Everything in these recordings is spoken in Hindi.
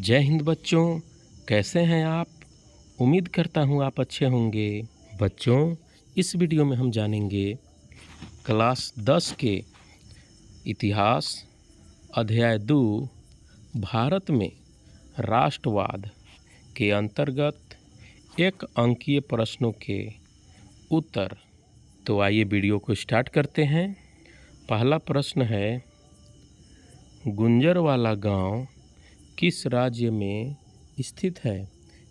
जय हिंद बच्चों, कैसे हैं आप। उम्मीद करता हूँ आप अच्छे होंगे। बच्चों, इस वीडियो में हम जानेंगे क्लास 10 के इतिहास अध्याय 2 भारत में राष्ट्रवाद के अंतर्गत एक अंकीय प्रश्नों के उत्तर। तो आइए वीडियो को स्टार्ट करते हैं। पहला प्रश्न है, गुंजरवाला गांव किस राज्य में स्थित है।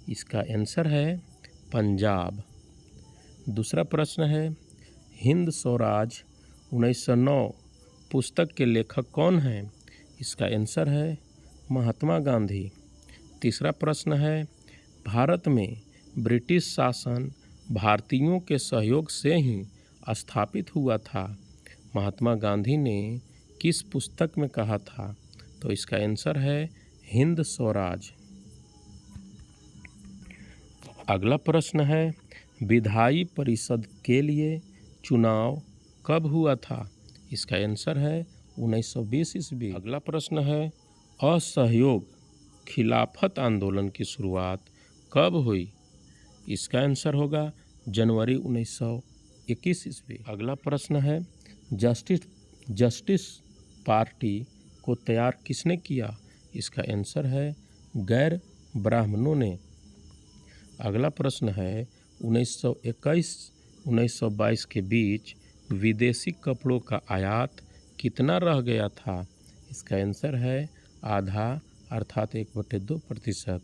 इसका आंसर है पंजाब। दूसरा प्रश्न है, हिंद स्वराज 1909 पुस्तक के लेखक कौन हैं। इसका आंसर है महात्मा गांधी। तीसरा प्रश्न है, भारत में ब्रिटिश शासन भारतीयों के सहयोग से ही स्थापित हुआ था। महात्मा गांधी ने किस पुस्तक में कहा था। तो इसका आंसर है हिंद स्वराज। अगला प्रश्न है, विधायी परिषद के लिए चुनाव कब हुआ था। इसका आंसर है 1920 ईस्वी। अगला प्रश्न है, असहयोग खिलाफत आंदोलन की शुरुआत कब हुई। इसका आंसर होगा जनवरी 1921 ईस्वी। अगला प्रश्न है, जस्टिस पार्टी को तैयार किसने किया। इसका आंसर है गैर ब्राह्मणों ने। अगला प्रश्न है, 1921-1922 के बीच विदेशी कपड़ों का आयात कितना रह गया था। इसका आंसर है आधा अर्थात 1/2%।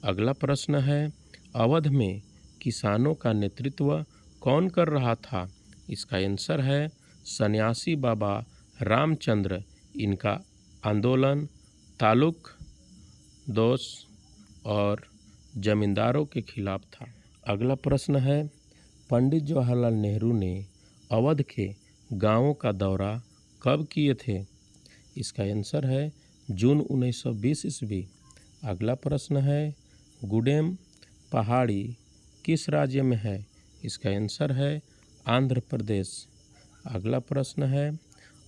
अगला प्रश्न है, अवध में किसानों का नेतृत्व कौन कर रहा था। इसका आंसर है सन्यासी बाबा रामचंद्र। इनका आंदोलन तालुक दोष और जमींदारों के खिलाफ था। अगला प्रश्न है, पंडित जवाहरलाल नेहरू ने अवध के गांवों का दौरा कब किए थे। इसका आंसर है जून 1920 ईस्वी। अगला प्रश्न है, गुडेम पहाड़ी किस राज्य में है। इसका आंसर है आंध्र प्रदेश। अगला प्रश्न है,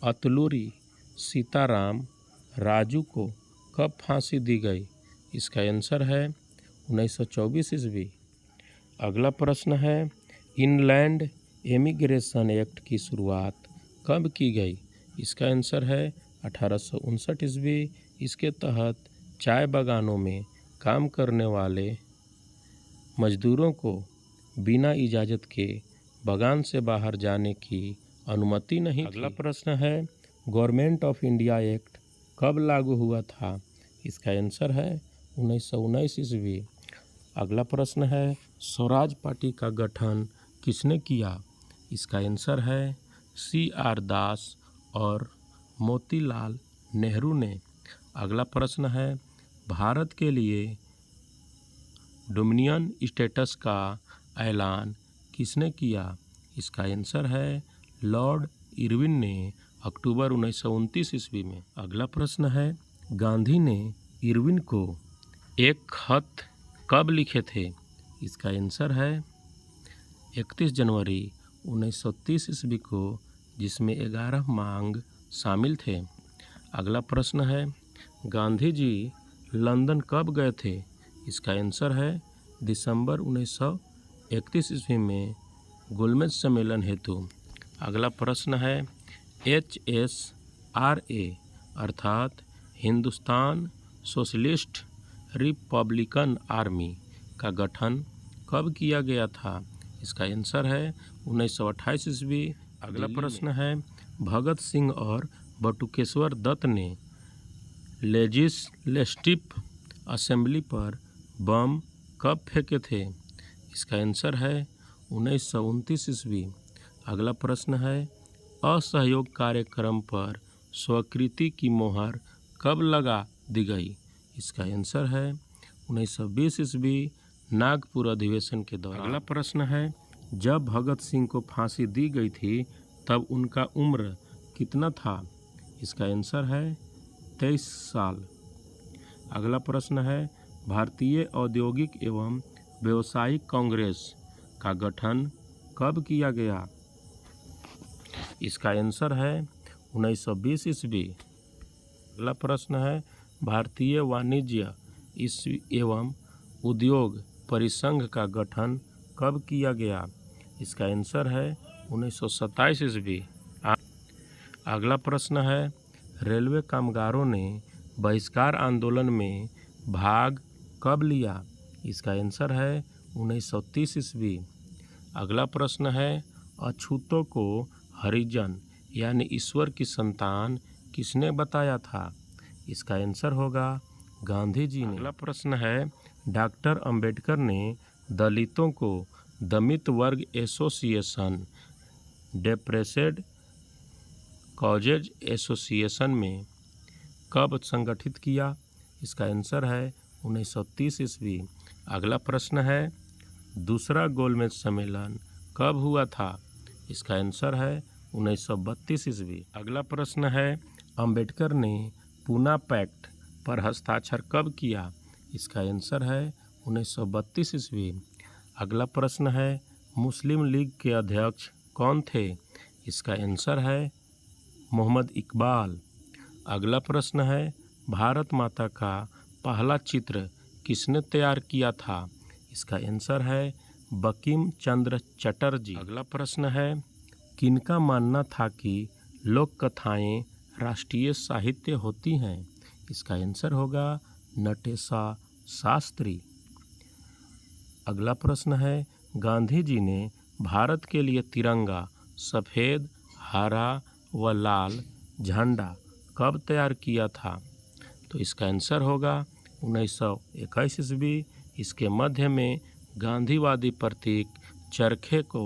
अतलूरी सीताराम राजू को कब फांसी दी गई। इसका आंसर है 1924 ईस्वी। अगला प्रश्न है, इनलैंड एमिग्रेशन एक्ट की शुरुआत कब की गई। इसका आंसर है 1859 ईस्वी। इसके तहत चाय बागानों में काम करने वाले मजदूरों को बिना इजाज़त के बागान से बाहर जाने की अनुमति नहीं थी। अगला प्रश्न है, गवर्नमेंट ऑफ इंडिया एक्ट कब लागू हुआ था। इसका आंसर है 1919 ईस्वी। अगला प्रश्न है, स्वराज पार्टी का गठन किसने किया। इसका आंसर है CR दास और मोतीलाल नेहरू ने। अगला प्रश्न है, भारत के लिए डोमिनियन स्टेटस का ऐलान किसने किया। इसका आंसर है लॉर्ड इरविन ने अक्टूबर 1929 ईस्वी में। अगला प्रश्न है, गांधी ने इरविन को एक खत कब लिखे थे। इसका आंसर है 31 जनवरी 1930 ईस्वी को, जिसमें 11 मांग शामिल थे। अगला प्रश्न है, गांधी जी लंदन कब गए थे। इसका आंसर है दिसंबर 1931 ईस्वी में गोलमेज सम्मेलन हेतु। अगला प्रश्न है, HSRA अर्थात हिंदुस्तान सोशलिस्ट रिपब्लिकन आर्मी का गठन कब किया गया था। इसका आंसर है 1928 ईस्वी। अगला प्रश्न है, भगत सिंह और बटुकेश्वर दत्त ने लेजिस्लेटिव असेंबली पर बम कब फेंके थे। इसका आंसर है 1929 ईस्वी। अगला प्रश्न है, असहयोग कार्यक्रम पर स्वीकृति की मोहर कब लगा दी गई। इसका आंसर है 1920 ईस्वी, नागपुर अधिवेशन के दौरान। अगला प्रश्न है, जब भगत सिंह को फांसी दी गई थी तब उनका उम्र कितना था। इसका आंसर है 23 साल। अगला प्रश्न है, भारतीय औद्योगिक एवं व्यावसायिक कांग्रेस का गठन कब किया गया। इसका आंसर है 1920 ईस्वी। अगला प्रश्न है, भारतीय वाणिज्य एवं उद्योग परिसंघ का गठन कब किया गया? इसका आंसर है 1927 ईस्वी। अगला प्रश्न है, रेलवे कामगारों ने बहिष्कार आंदोलन में भाग कब लिया? इसका आंसर है 1930 ईस्वी। अगला प्रश्न है, अछूतों को हरिजन यानी ईश्वर की संतान किसने बताया था? इसका आंसर होगा गांधी जी ने। अगला प्रश्न है, डॉक्टर अंबेडकर ने दलितों को दलित वर्ग एसोसिएशन, डिप्रेस्ड कॉजेज एसोसिएशन में कब संगठित किया? इसका आंसर है 1930 ईस्वी। अगला प्रश्न है, दूसरा गोलमेज सम्मेलन कब हुआ था? इसका आंसर है 1932 ईस्वी। अगला प्रश्न है, अंबेडकर ने पूना पैक्ट पर हस्ताक्षर कब किया? इसका आंसर है 1932 ईस्वी। अगला प्रश्न है, मुस्लिम लीग के अध्यक्ष कौन थे? इसका आंसर है मोहम्मद इकबाल। अगला प्रश्न है, भारत माता का पहला चित्र किसने तैयार किया था? इसका आंसर है बंकिम चंद्र चटर्जी। अगला प्रश्न है, किनका मानना था कि लोक कथाएँ राष्ट्रीय साहित्य होती हैं? इसका आंसर होगा नटेशा शास्त्री। अगला प्रश्न है, गांधी जी ने भारत के लिए तिरंगा सफ़ेद, हरा व लाल झंडा कब तैयार किया था? तो इसका आंसर होगा 1921 ईस्वी। इसके मध्य में गांधीवादी प्रतीक चरखे को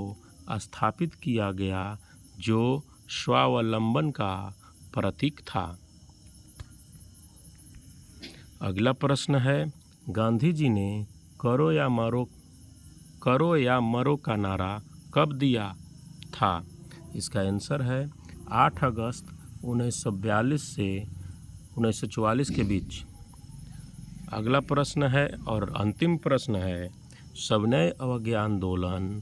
स्थापित किया गया जो स्वावलंबन का प्रतीक था। अगला प्रश्न है, गांधी जी ने करो या मरो का नारा कब दिया था? इसका आंसर है 8 अगस्त 1942 से 1944 के बीच। अगला प्रश्न है और अंतिम प्रश्न है, सविनय अवज्ञा आंदोलन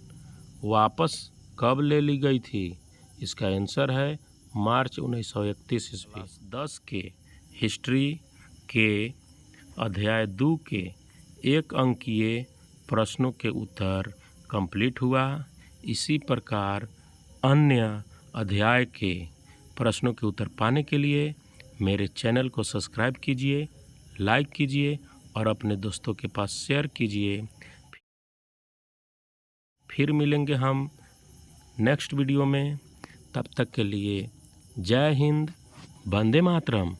वापस कब ले ली गई थी? इसका आंसर है मार्च 1931 ईस्वी। 10 के हिस्ट्री के अध्याय 2 के 1 अंकीय प्रश्नों के उत्तर कंप्लीट हुआ। इसी प्रकार अन्य अध्याय के प्रश्नों के उत्तर पाने के लिए मेरे चैनल को सब्सक्राइब कीजिए, लाइक कीजिए और अपने दोस्तों के पास शेयर कीजिए। फिर मिलेंगे हम नेक्स्ट वीडियो में। तब तक के लिए जय हिंद, वंदे मातरम।